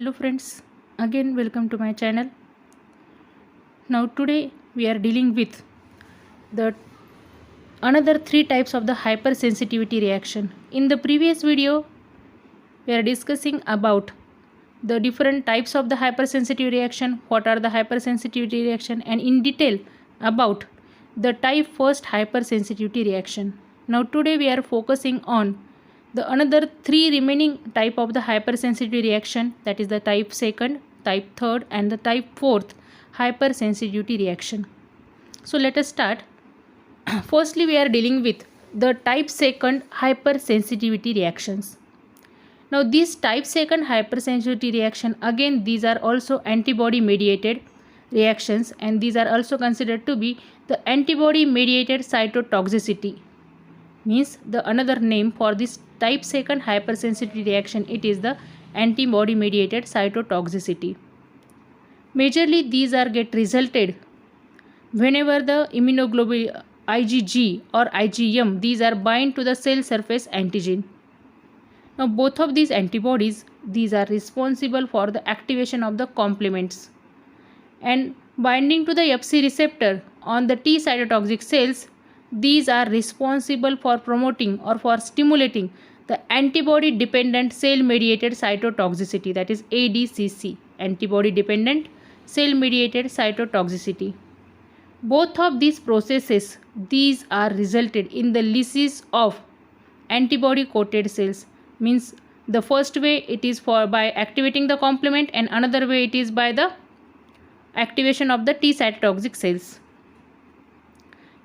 Hello friends, again welcome to my channel. Now today we are dealing with the another three types of the hypersensitivity reaction. In the previous video we are discussing about the different types of the hypersensitivity reaction, what are the hypersensitivity reaction, and in detail about the type first hypersensitivity reaction. Now today we are focusing on the another three remaining type of the hypersensitivity reaction, that is the type second, type third, and the type fourth hypersensitivity reaction. So let us start. Firstly we are dealing with the type second hypersensitivity reactions. Now these type second hypersensitivity reaction, again these are also antibody mediated reactions, and these are also considered to be the antibody mediated cytotoxicity. Means the another name for this type second hypersensitivity reaction, it is the antibody mediated cytotoxicity. Majorly these are get resulted whenever the immunoglobulin IgG or IgM, these are bind to the cell surface antigen. Now both of these antibodies, these are responsible for the activation of the complements, and binding to the Fc receptor on the T cytotoxic cells, these are responsible for promoting or for stimulating the antibody dependent cell mediated cytotoxicity, that is ADCC, antibody dependent cell mediated cytotoxicity. Both of these processes, these are resulted in the lysis of antibody coated cells. Means the first way it is for by activating the complement, and another way it is by the activation of the T cytotoxic cells.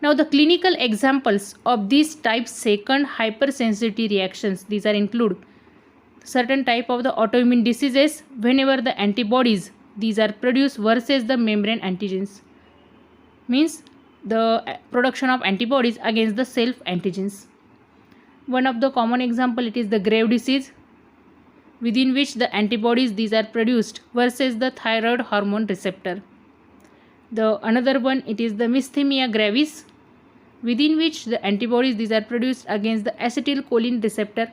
Now the clinical examples of these type second hypersensitivity reactions, these are include certain type of the autoimmune diseases whenever the antibodies, these are produced versus the membrane antigens. Means the production of antibodies against the self antigens. One of the common example, it is the Graves' disease, within which the antibodies, these are produced versus the thyroid hormone receptor. The another one, it is the Myasthenia gravis, within which the antibodies, these are produced against the acetylcholine receptor.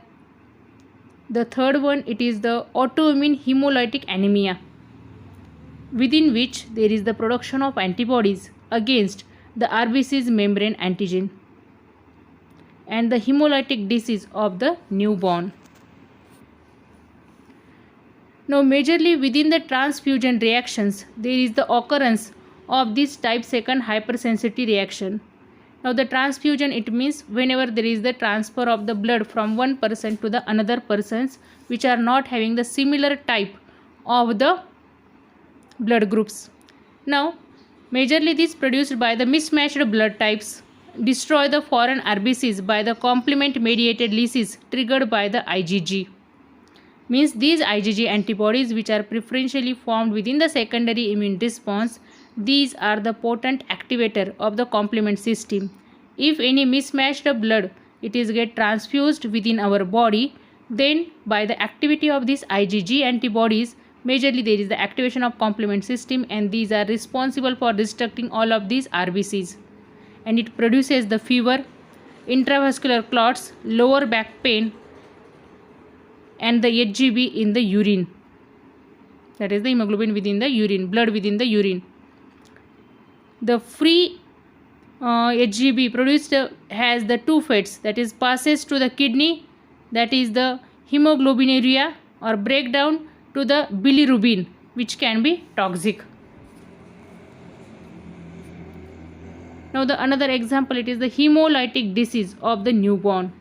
The third one, it is the autoimmune hemolytic anemia, within which there is the production of antibodies against the RBC's membrane antigen. And the hemolytic disease of the newborn. Now majorly within the transfusion reactions, there is the occurrence of this type second hypersensitivity reaction. Now the transfusion, it means whenever there is the transfer of the blood from one person to the another persons which are not having the similar type of the blood groups. Now majorly this produced by the mismatched blood types destroy the foreign RBCs by the complement mediated lysis triggered by the IgG. Means these IgG antibodies which are preferentially formed within the secondary immune response, these are the potent activator of the complement system. If any mismatched blood it is get transfused within our body, then by the activity of these IgG antibodies, majorly there is the activation of complement system, and these are responsible for destructing all of these RBCs, and it produces the fever, intravascular clots, lower back pain, and the HGB in the urine, that is the hemoglobin within the urine, blood within the urine. The free HGB produced has the two fates, that is passes to the kidney, that is the hemoglobinuria, or breakdown to the bilirubin, which can be toxic. Now the another example, it is the hemolytic disease of the newborn.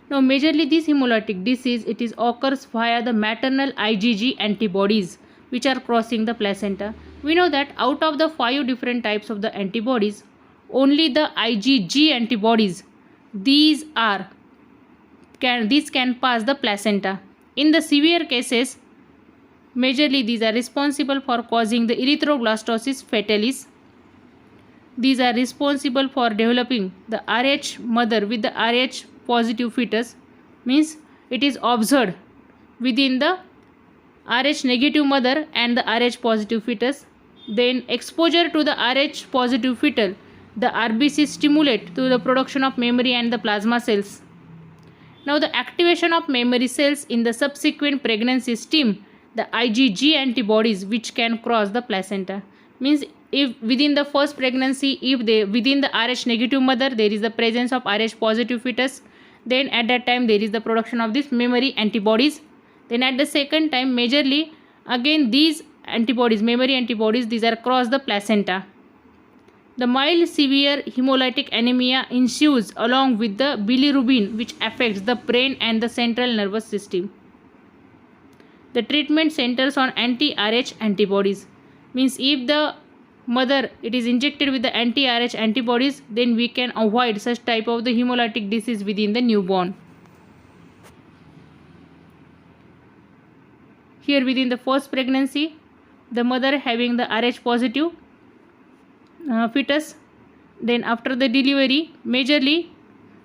Now majorly this hemolytic disease, it is occurs via the maternal IgG antibodies which are crossing the placenta. We know that out of the 5 different types of the antibodies, only the IgG antibodies, these can pass the placenta. In the severe cases, majorly these are responsible for causing the erythroblastosis fetalis. These are responsible for developing the Rh mother with the Rh positive fetus. Means it is observed within the Rh negative mother and the Rh positive fetus. Then exposure to the Rh positive fetal, the RBC stimulate to the production of memory and the plasma cells. Now the activation of memory cells in the subsequent pregnancy stem the IgG antibodies which can cross the placenta. Means if within the first pregnancy, if they within the Rh negative mother there is the presence of Rh positive fetus, then at that time there is the production of this memory antibodies. Then at the second time majorly again these antibodies, memory antibodies, these are cross the placenta. The mild severe hemolytic anemia ensues along with the bilirubin which affects the brain and the central nervous system. The treatment centers on anti-Rh antibodies. Means if the mother it is injected with the anti-Rh antibodies, then we can avoid such type of the hemolytic disease within the newborn. Here within the first pregnancy, the mother having the Rh positive fetus, then after the delivery majorly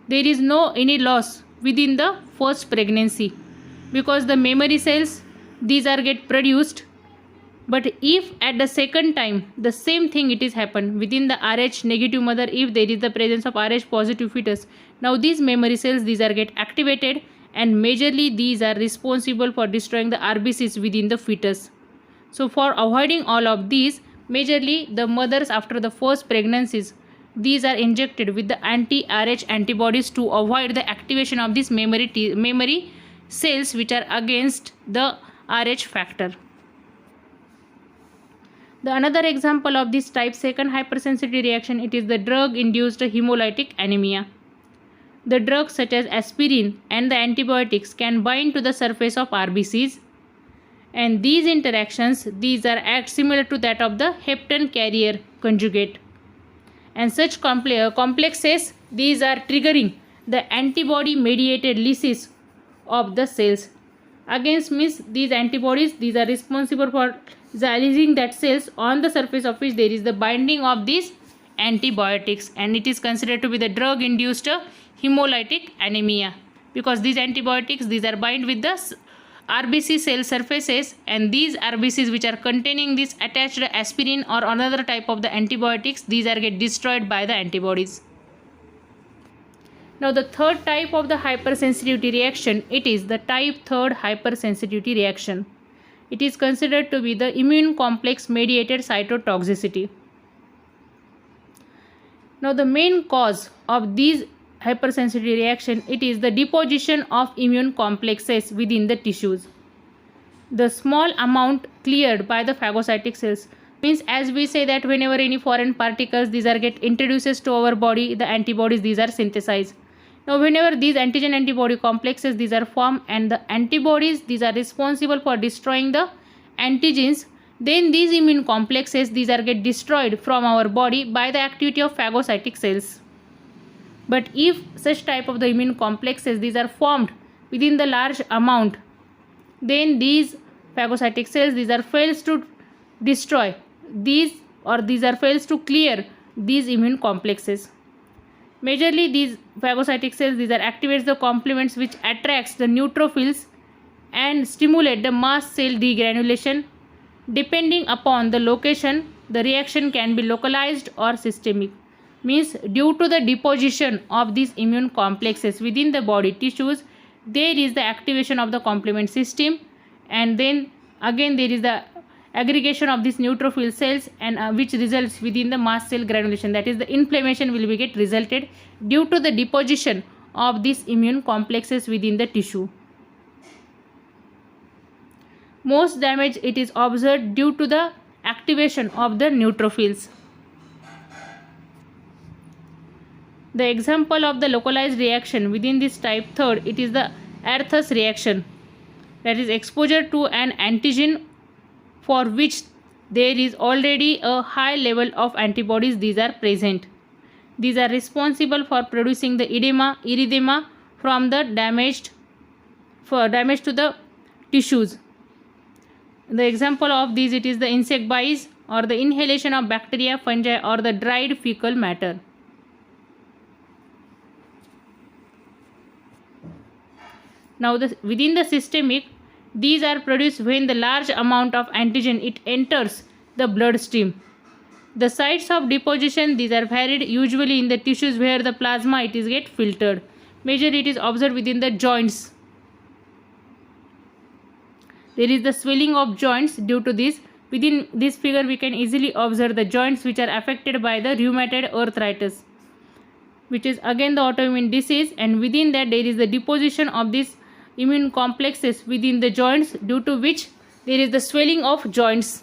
there is no any loss within the first pregnancy because the memory cells these are get produced. But if at the second time the same thing it is happened within the Rh negative mother, if there is the presence of Rh positive fetus, now these memory cells these are get activated and majorly these are responsible for destroying the RBCs within the fetus. So for avoiding all of these, majorly the mothers after the first pregnancies these are injected with the anti-Rh antibodies to avoid the activation of these memory cells which are against the Rh factor. The another example of this type 2 hypersensitivity reaction, it is the drug induced hemolytic anemia. The drugs such as aspirin and the antibiotics can bind to the surface of RBCs, and these interactions these are act similar to that of the heptan carrier conjugate, and such complexes these are triggering the antibody mediated lysis of the cells. Against means these antibodies these are responsible for lysing that cells on the surface of which there is the binding of these antibiotics, and it is considered to be the drug induced hemolytic anemia because these antibiotics these are bind with the RBC cell surfaces, and these RBCs which are containing this attached aspirin or another type of the antibiotics these are get destroyed by the antibodies. Now the third type of the hypersensitivity reaction, it is the type 3 hypersensitivity reaction. It is considered to be the immune complex mediated cytotoxicity. Now the main cause of these hypersensitivity reaction, it is the deposition of immune complexes within the tissues. The small amount cleared by the phagocytic cells, means as we say that whenever any foreign particles these are get introduced to our body, the antibodies these are synthesized. Now whenever these antigen antibody complexes these are formed and the antibodies these are responsible for destroying the antigens, then these immune complexes these are get destroyed from our body by the activity of phagocytic cells. But if such type of the immune complexes these are formed within the large amount, then these phagocytic cells these are fails to destroy these or these are fails to clear these immune complexes. Majorly these phagocytic cells these are activates the complements which attracts the neutrophils and stimulate the mast cell degranulation. Depending upon the location, the reaction can be localized or systemic. Means due to the deposition of these immune complexes within the body tissues, there is the activation of the complement system, and then again there is the aggregation of these neutrophil cells and which results within the mast cell granulation, that is the inflammation will be get resulted due to the deposition of these immune complexes within the tissue. Most damage it is observed due to the activation of the neutrophils. The example of the localized reaction within this type 3, it is the Arthus reaction, that is exposure to an antigen for which there is already a high level of antibodies these are present. These are responsible for producing the erythema from the damage to the tissues. The example of these, it is the insect bites or the inhalation of bacteria, fungi or the dried fecal matter. Now within the systemic, these are produced when the large amount of antigen it enters the bloodstream. The sites of deposition these are varied, usually in the tissues where the plasma it is get filtered. Majorly it is observed within the joints. There is the swelling of joints due to this. Within this figure we can easily observe the joints which are affected by the rheumatoid arthritis, which is again the autoimmune disease, and within that there is the deposition of these immune complexes within the joints, due to which there is the swelling of joints.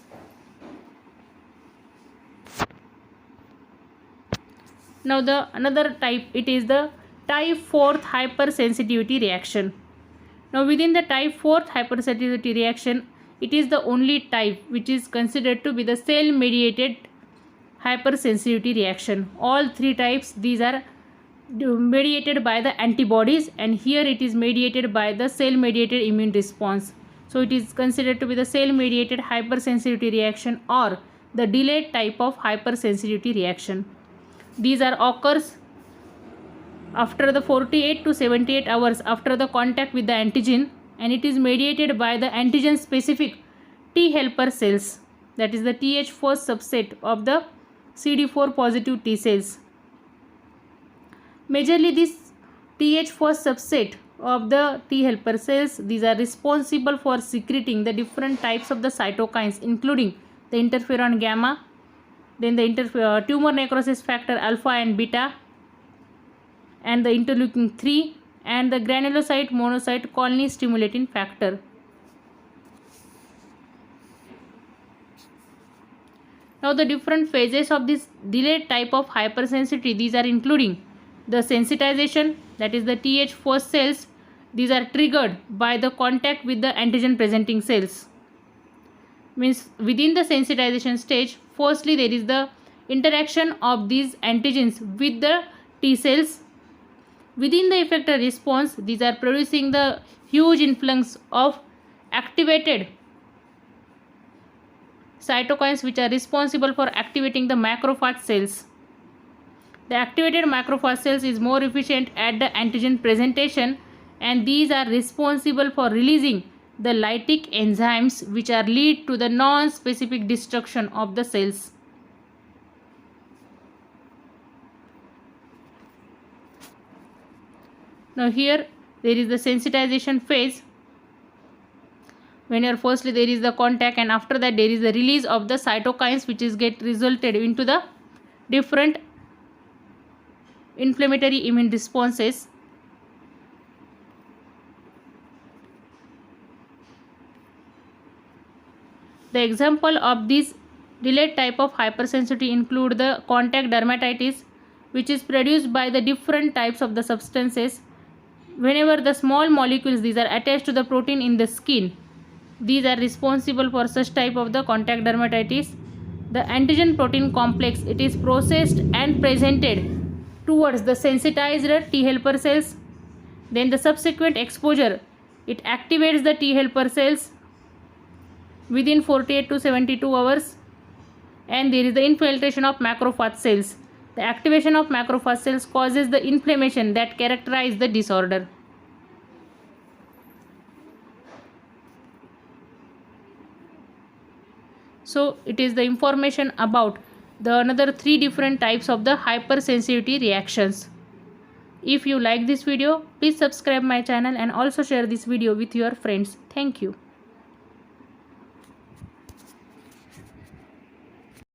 Now the another type, it is the type 4th hypersensitivity reaction. Now within the type 4th hypersensitivity reaction, it is the only type which is considered to be the cell mediated hypersensitivity reaction. All three types, these are mediated by the antibodies, and here it is mediated by the cell mediated immune response. So it is considered to be the cell mediated hypersensitivity reaction or the delayed type of hypersensitivity reaction. These are occurs after the 48 to 78 hours after the contact with the antigen, and it is mediated by the antigen specific T helper cells, that is the Th4 subset of the CD4 positive T cells. Majorly this Th4 subset of the T helper cells, these are responsible for secreting the different types of the cytokines, including the interferon gamma, then the tumor necrosis factor alpha and beta, and the interleukin 3, and the granulocyte monocyte colony stimulating factor. Now the different phases of this delayed type of hypersensitivity, these are including the sensitization, that is the Th4 cells, these are triggered by the contact with the antigen presenting cells. Means within the sensitization stage, firstly there is the interaction of these antigens with the T cells. Within the effector response, these are producing the huge influx of activated cytokines which are responsible for activating the macrophage cells. The activated macrophage cells is more efficient at the antigen presentation, and these are responsible for releasing the lytic enzymes which are lead to the non-specific destruction of the cells. Now here there is the sensitization phase. When firstly there is the contact, and after that there is the release of the cytokines which is get resulted into the different inflammatory immune responses. The example of this delayed type of hypersensitivity include the contact dermatitis, which is produced by the different types of the substances. Whenever the small molecules, these are attached to the protein in the skin, these are responsible for such type of the contact dermatitis. The antigen protein complex, it is processed and presented towards the sensitized T helper cells. Then the subsequent exposure, it activates the T helper cells within 48 to 72 hours, and there is the infiltration of macrophage cells. The activation of macrophage cells causes the inflammation that characterizes the disorder. So it is the information about the another 3 different types of the hypersensitivity reactions. If you like this video, please subscribe my channel and also share this video with your friends. Thank you.